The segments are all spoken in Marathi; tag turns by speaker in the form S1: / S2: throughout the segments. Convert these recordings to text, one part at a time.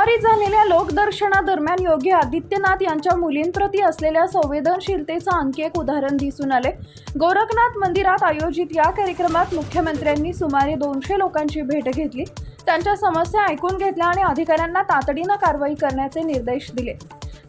S1: सोमवारी झालेल्या लोकदर्शनादरम्यान योगी आदित्यनाथ यांच्या मुलींप्रती असलेल्या संवेदनशीलतेचं आणखी एक उदाहरण दिसून आले। गोरखनाथ मंदिरात आयोजित या कार्यक्रमात मुख्यमंत्र्यांनी सुमारे 200 लोकांची भेट घेतली, त्यांच्या समस्या ऐकून घेतल्या आणि अधिकाऱ्यांना तातडीनं कारवाई करण्याचे निर्देश दिले।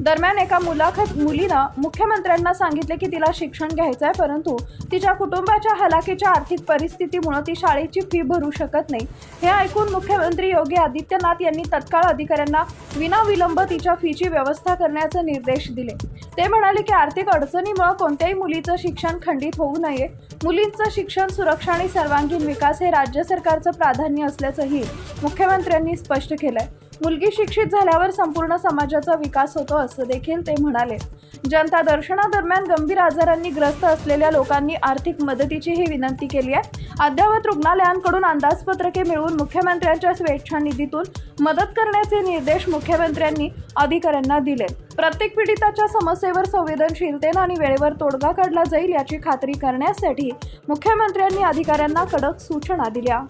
S1: दरम्यान एका मुलीनं मुख्यमंत्र्यांना सांगितले की तिला शिक्षण घ्यायचं आहे, परंतु तिच्या कुटुंबाच्या हलाखीच्या आर्थिक परिस्थितीमुळे ती शाळेची फी भरू शकत नाही। हे ऐकून मुख्यमंत्री योगी आदित्यनाथ यांनी तत्काळ अधिकाऱ्यांना विनाविलंब तिच्या फीची व्यवस्था करण्याचे निर्देश दिले। ते म्हणाले की आर्थिक अडचणीमुळे कोणत्याही मुलीचं शिक्षण खंडित होऊ नये, मुलींचं शिक्षण, सुरक्षा आणि सर्वांगीण विकास हे राज्य सरकारचं प्राधान्य असल्याचंही मुख्यमंत्र्यांनी स्पष्ट केलंय। मुलगी शिक्षित झाल्यावर संपूर्ण समाजाचा विकास होतो असं देखील ते म्हणाले। जनता दर्शनादरम्यान गंभीर आजारांनी ग्रस्त असलेल्या लोकांनी आर्थिक मदतीचीही विनंती केली आहे। अद्ययावत रुग्णालयांकडून अंदाजपत्रके मिळवून मुख्यमंत्र्यांच्या स्वेच्छानिधीतून मदत करण्याचे निर्देश मुख्यमंत्र्यांनी अधिकाऱ्यांना दिले। प्रत्येक पीडिताच्या समस्येवर संवेदनशीलतेने आणि वेळेवर तोडगा काढला जाईल याची खात्री करण्यासाठी मुख्यमंत्र्यांनी अधिकाऱ्यांना कडक सूचना दिल्या।